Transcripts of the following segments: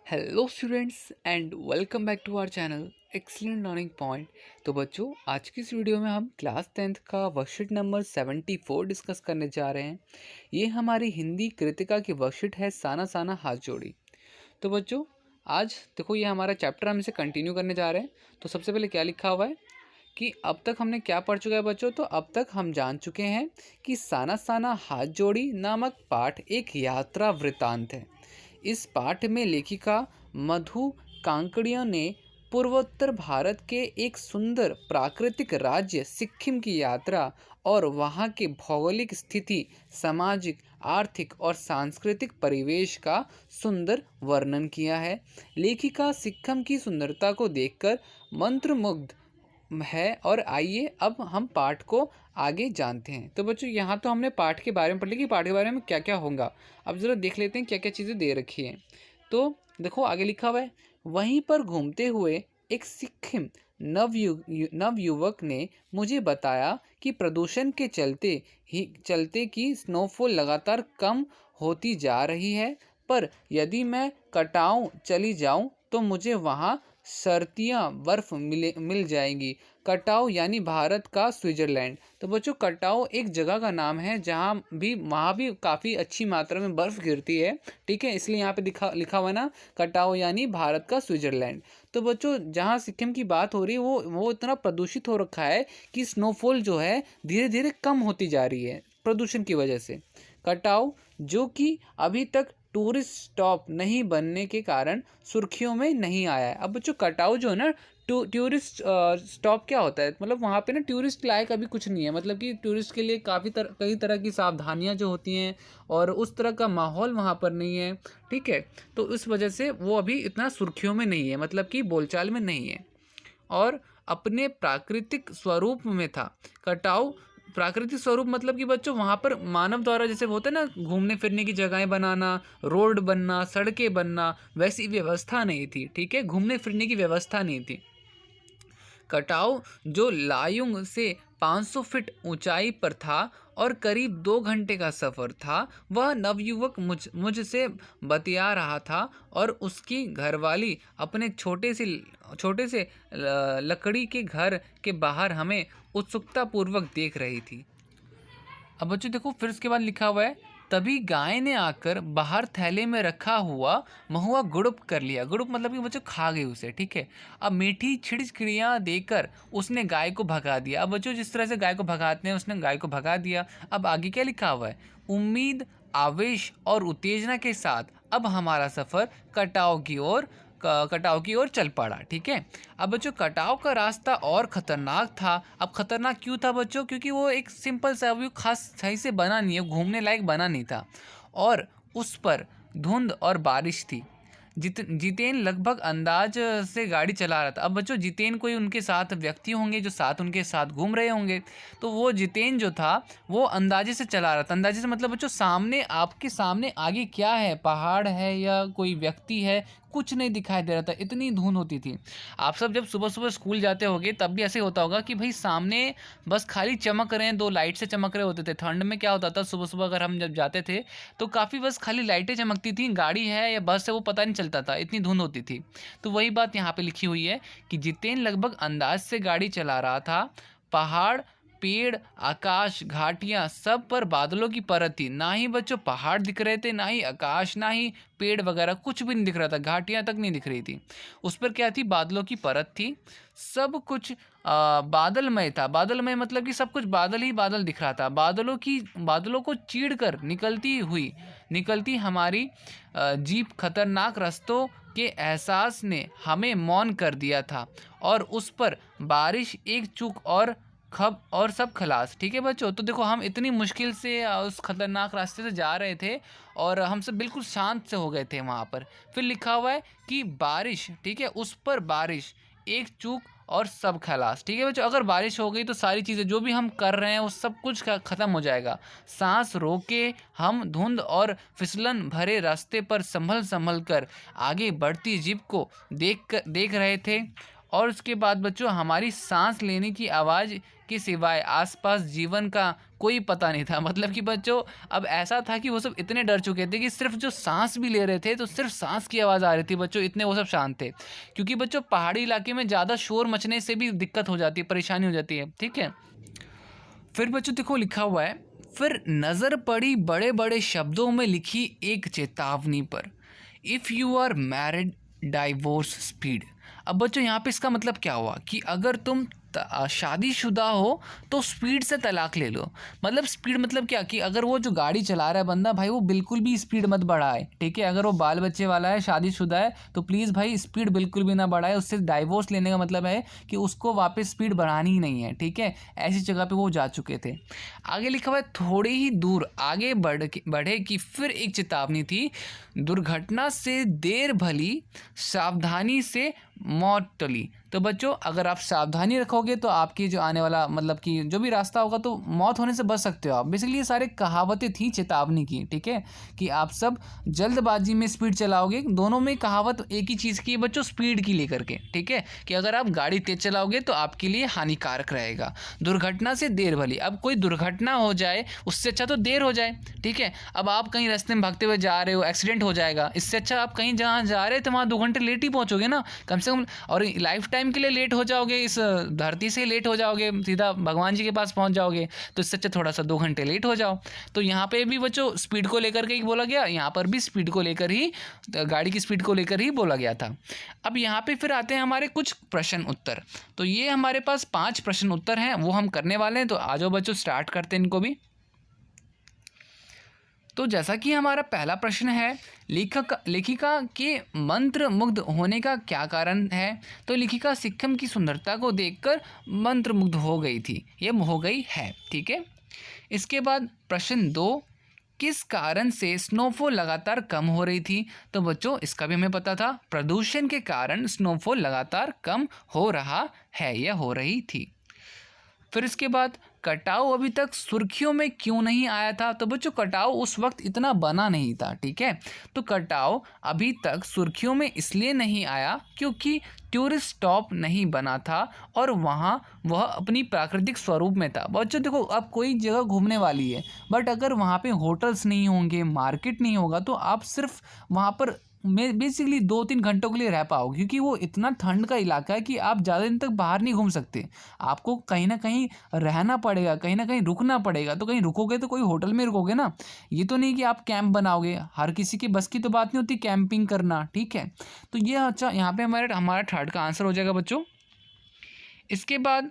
Hello students and welcome back to our channel excellent learning point. तो बच्चों, आज की इस वीडियो में हम क्लास 10th का वर्कशीट नंबर 74 डिस्कस करने जा रहे हैं। ये हमारी हिंदी कृतिका की वर्कशीट है, साना साना हाथ जोड़ी। तो बच्चों, आज देखो ये हमारा चैप्टर हम इसे कंटिन्यू करने जा रहे हैं। तो सबसे पहले क्या लिखा हुआ है कि अब तक हमने क्या पढ़ चुका है बच्चों। तो अब तक हम जान चुके हैं कि साना साना हाथ जोड़ी नामक पाठ एक यात्रा वृतांत है। इस पाठ में लेखिका मधु कांकड़िया ने पूर्वोत्तर भारत के एक सुंदर प्राकृतिक राज्य सिक्किम की यात्रा और वहाँ के भौगोलिक स्थिति, सामाजिक, आर्थिक और सांस्कृतिक परिवेश का सुंदर वर्णन किया है। लेखिका सिक्किम की सुंदरता को देखकर मंत्रमुग्ध है। और आइए अब हम पाठ को आगे जानते हैं। तो बच्चों, यहाँ तो हमने पाठ के बारे में पढ़ लिया कि पाठ के बारे में क्या क्या होगा। अब ज़रा देख लेते हैं क्या क्या चीज़ें दे रखी हैं। तो देखो आगे लिखा हुआ है, वहीं पर घूमते हुए एक सिक्किम नवयुवक ने मुझे बताया कि प्रदूषण के चलते की स्नोफॉल लगातार कम होती जा रही है, पर यदि मैं कटाव चली जाऊं तो मुझे वहाँ सर्दियाँ बर्फ़ मिल जाएंगी। कटाव यानी भारत का स्विट्ज़रलैंड। तो बच्चों, कटाव एक जगह का नाम है जहाँ भी वहाँ भी काफ़ी अच्छी मात्रा में बर्फ़ गिरती है। ठीक है, इसलिए यहाँ पे लिखा हुआ ना, कटाव यानी भारत का स्विट्ज़रलैंड। तो बच्चों, जहाँ सिक्किम की बात हो रही है वो इतना प्रदूषित हो रखा है कि स्नोफॉल जो है धीरे धीरे कम होती जा रही है प्रदूषण की वजह से। कटाव जो कि अभी तक टूरिस्ट स्टॉप नहीं बनने के कारण सुर्खियों में नहीं आया है। अब बच्चों, कटाव जो है ना, टूरिस्ट स्टॉप क्या होता है, मतलब वहाँ पे ना टूरिस्ट लायक अभी कुछ नहीं है। मतलब कि टूरिस्ट के लिए कई तरह की सावधानियाँ जो होती हैं और उस तरह का माहौल वहाँ पर नहीं है। ठीक है, तो उस वजह से वो अभी इतना सुर्खियों में नहीं है, मतलब कि बोलचाल में नहीं है और अपने प्राकृतिक स्वरूप में था। कटाव प्राकृतिक स्वरूप मतलब कि बच्चों, वहाँ पर मानव द्वारा जैसे होता है ना, घूमने फिरने की जगहें बनाना, रोड बनना, सड़कें बनना, वैसी व्यवस्था नहीं थी। ठीक है, घूमने फिरने की व्यवस्था नहीं थी। कटाव जो लायुंग से 500 फीट ऊंचाई पर था और करीब 2 घंटे का सफ़र था, वह नवयुवक मुझसे बतिया रहा था और उसकी घरवाली अपने छोटे से लकड़ी के घर के बाहर हमें उत्सुकता पूर्वक देख रही थी। अब बच्चों देखो, फिर इसके बाद लिखा हुआ है, तभी गाय ने आकर बाहर थैले में रखा हुआ महुआ गुड़प कर लिया। गुड़प मतलब कि बच्चों खा गई उसे। ठीक है, अब मीठी छिड़छिड़ियाँ देकर उसने गाय को भगा दिया। अब बच्चों, जिस तरह से गाय को भगाते हैं उसने गाय को भगा दिया। अब आगे क्या लिखा हुआ है, उम्मीद, आवेश और उत्तेजना के साथ अब हमारा सफ़र कटाव की ओर चल पड़ा। ठीक है, अब बच्चों, कटाव का रास्ता और ख़तरनाक था। अब ख़तरनाक क्यों था बच्चों? क्योंकि वो एक सिंपल सा, वो खास सही से बना नहीं है, घूमने लायक बना नहीं था और उस पर धुंध और बारिश थी। जितेन लगभग अंदाज से गाड़ी चला रहा था। अब बच्चों, जितेन कोई उनके साथ व्यक्ति होंगे जो उनके साथ घूम रहे होंगे। तो वो जितेन जो था वो अंदाजे से चला रहा था। अंदाजे से मतलब बच्चों, आपके सामने आगे क्या है, पहाड़ है या कोई व्यक्ति है, कुछ नहीं दिखाई दे रहा था, इतनी धुंध होती थी। आप सब जब सुबह सुबह स्कूल जाते होगे तब भी ऐसे होता होगा कि भाई सामने बस खाली चमक रहे हैं, दो लाइट से चमक रहे होते थे। ठंड में क्या होता था, सुबह सुबह अगर हम जब जाते थे तो काफ़ी बस खाली लाइटें चमकती थी, गाड़ी है या बस है वो पता नहीं चलता था, इतनी धुंध होती थी। तो वही बात यहाँ पे लिखी हुई है कि जितेन लगभग अंदाज से गाड़ी चला रहा था। पहाड़, पेड़, आकाश, घाटियाँ, सब पर बादलों की परत थी। ना ही बच्चों पहाड़ दिख रहे थे, ना ही आकाश, ना ही पेड़ वगैरह, कुछ भी नहीं दिख रहा था, घाटियाँ तक नहीं दिख रही थी। उस पर क्या थी, बादलों की परत थी। सब कुछ बादलमय था। बादलमय मतलब कि सब कुछ बादल ही बादल दिख रहा था। बादलों को चीड़ कर निकलती हमारी जीप खतरनाक रास्तों के एहसास ने हमें मौन कर दिया था और उस पर बारिश, एक चूक और सब खलास। ठीक है बच्चों, तो देखो हम इतनी मुश्किल से उस खतरनाक रास्ते से जा रहे थे और हम सब बिल्कुल शांत से हो गए थे वहाँ पर। फिर लिखा हुआ है कि बारिश, ठीक है, उस पर बारिश, एक चूक और सब खलास। ठीक है बच्चों, अगर बारिश हो गई तो सारी चीज़ें जो भी हम कर रहे हैं वो सब कुछ ख़त्म हो जाएगा। सांस रोके हम धुंध और फिसलन भरे रास्ते पर संभल कर आगे बढ़ती जीप को देख रहे थे और उसके बाद बच्चों हमारी सांस लेने की आवाज़ के सिवाय आसपास जीवन का कोई पता नहीं था। मतलब कि बच्चों अब ऐसा था कि वो सब इतने डर चुके थे कि सिर्फ जो सांस भी ले रहे थे तो सिर्फ सांस की आवाज़ आ रही थी बच्चों, इतने वो सब शांत थे। क्योंकि बच्चों पहाड़ी इलाके में ज़्यादा शोर मचने से भी दिक्कत हो जाती है, परेशानी हो जाती है, ठीक है। फिर बच्चों देखो लिखा हुआ है, फिर नज़र पड़ी बड़े बड़े शब्दों में लिखी एक चेतावनी पर, if you are married divorce speed. अब बच्चों यहाँ पे इसका मतलब क्या हुआ कि अगर तुम शादीशुदा हो तो स्पीड से तलाक ले लो। मतलब स्पीड मतलब क्या कि अगर वो जो गाड़ी चला रहा है बंदा भाई वो बिल्कुल भी स्पीड मत बढ़ाए, ठीक है। अगर वो बाल बच्चे वाला है, शादीशुदा है, तो प्लीज़ भाई स्पीड बिल्कुल भी ना बढ़ाए। उससे डाइवोर्स लेने का मतलब है कि उसको वापस स्पीड बढ़ानी ही नहीं है, ठीक है। ऐसी जगह पे वो जा चुके थे। आगे लिखा हुआ है थोड़ी ही दूर आगे बढ़े कि फिर एक चेतावनी थी, दुर्घटना से देर भली सावधानी से मौत टली। तो बच्चों अगर आप सावधानी रखोगे तो आपकी जो आने वाला मतलब कि जो भी रास्ता होगा तो मौत होने से बच सकते हो आप। बेसिकली ये सारे कहावतें थी चेतावनी की, ठीक है, कि आप सब जल्दबाजी में स्पीड चलाओगे। दोनों में कहावत एक ही चीज़ की है बच्चों, स्पीड की लेकर के, ठीक है, कि अगर आप गाड़ी तेज चलाओगे तो आपके लिए हानिकारक रहेगा। दुर्घटना से देर भली, अब कोई दुर्घटना हो जाए उससे अच्छा तो देर हो जाए, ठीक है। अब आप कहीं रास्ते में भागते हुए जा रहे हो, एक्सीडेंट हो जाएगा, इससे अच्छा आप कहीं जहाँ जा रहे थे वहाँ 2 घंटे लेट ही पहुँचोगे ना कम से कम। और लाइफ टाइम के लिए लेट हो जाओगे, इस धरती से लेट हो जाओगे, सीधा भगवान जी के पास पहुंच जाओगे। तो इससे अच्छा थोड़ा सा 2 घंटे लेट हो जाओ। तो यहाँ पे भी बच्चों स्पीड को लेकर के ही बोला गया, यहाँ पर भी स्पीड को लेकर ही, गाड़ी की स्पीड को लेकर ही बोला गया था। अब यहाँ पे फिर आते हैं हमारे कुछ प्रश्न उत्तर। तो ये हमारे पास 5 प्रश्न उत्तर हैं, वो हम करने वाले हैं। तो आ जाओ बच्चों स्टार्ट करते हैं इनको भी। तो जैसा कि हमारा पहला प्रश्न है, लेखिका के मंत्र मुग्ध होने का क्या कारण है। तो लेखिका सिक्किम की सुंदरता को देखकर मंत्र मुग्ध हो गई थी, ये हो गई है, ठीक है। इसके बाद प्रश्न 2, किस कारण से स्नोफॉल लगातार कम हो रही थी। तो बच्चों इसका भी हमें पता था, प्रदूषण के कारण स्नोफॉल लगातार कम हो रहा है या हो रही थी। फिर इसके बाद कटाव अभी तक सुर्खियों में क्यों नहीं आया था। तो बच्चों कटाव उस वक्त इतना बना नहीं था, ठीक है। तो कटाव अभी तक सुर्खियों में इसलिए नहीं आया क्योंकि टूरिस्ट स्टॉप नहीं बना था और वहाँ वह अपनी प्राकृतिक स्वरूप में था। बच्चों देखो अब कोई जगह घूमने वाली है बट अगर वहाँ पे होटल्स नहीं होंगे, मार्केट नहीं होगा, तो आप सिर्फ वहाँ पर में बेसिकली 2-3 घंटों के लिए रह पाओगे, क्योंकि वो इतना ठंड का इलाका है कि आप ज़्यादा दिन तक बाहर नहीं घूम सकते। आपको कहीं ना कहीं रहना पड़ेगा, कहीं ना कहीं रुकना पड़ेगा। तो कहीं रुकोगे तो कोई होटल में रुकोगे ना, ये तो नहीं कि आप कैंप बनाओगे। हर किसी की बस की तो बात नहीं होती कैंपिंग करना, ठीक है। तो ये अच्छा यहाँ पे हमारा थर्ड का आंसर हो जाएगा बच्चों। इसके बाद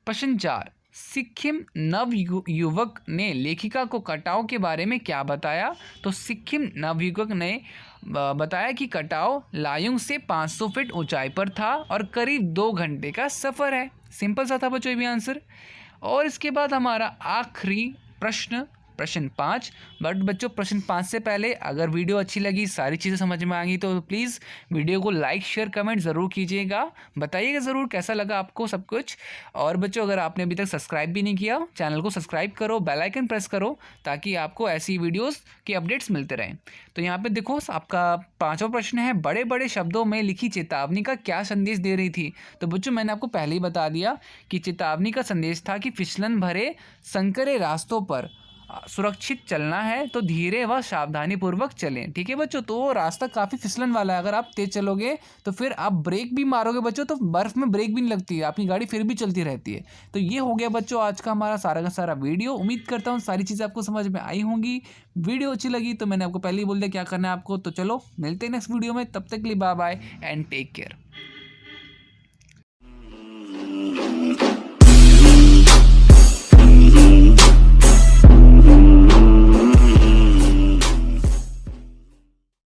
प्रश्न 4, सिक्किम नव युवक ने लेखिका को कटाव के बारे में क्या बताया। तो सिक्किम नवयुवक ने बताया कि कटाव लायुंग से 500 फीट ऊंचाई पर था और करीब 2 घंटे का सफ़र है। सिंपल सा था बच्चों ये भी आंसर। और इसके बाद हमारा आखिरी प्रश्न 5। बट बच्चों प्रश्न 5 से पहले अगर वीडियो अच्छी लगी, सारी चीज़ें समझ में आ गई, तो प्लीज़ वीडियो को लाइक शेयर कमेंट ज़रूर कीजिएगा। बताइएगा ज़रूर कैसा लगा आपको सब कुछ। और बच्चों अगर आपने अभी तक सब्सक्राइब भी नहीं किया, चैनल को सब्सक्राइब करो, बेल आइकन प्रेस करो ताकि आपको ऐसी वीडियोज़ के अपडेट्स मिलते रहें। तो यहाँ पर देखो आपका 5वां प्रश्न है, बड़े बड़े शब्दों में लिखी चेतावनी का क्या संदेश दे रही थी। तो बच्चों मैंने आपको पहले ही बता दिया कि चेतावनी का संदेश था कि फिसलन भरे संकरे रास्तों पर सुरक्षित चलना है तो धीरे व सावधानी पूर्वक चलें, ठीक है बच्चों। तो वो रास्ता काफ़ी फिसलन वाला है, अगर आप तेज़ चलोगे तो फिर आप ब्रेक भी मारोगे बच्चों तो बर्फ़ में ब्रेक भी नहीं लगती है, आपकी गाड़ी फिर भी चलती रहती है। तो ये हो गया बच्चों आज का हमारा सारा का सारा वीडियो। उम्मीद करता हूँ सारी चीज़ें आपको समझ में आई होंगी। वीडियो अच्छी लगी तो मैंने आपको पहले ही बोल दिया क्या करना है आपको। तो चलो मिलते हैं नेक्स्ट वीडियो में, तब तक के लिए bye bye and take care.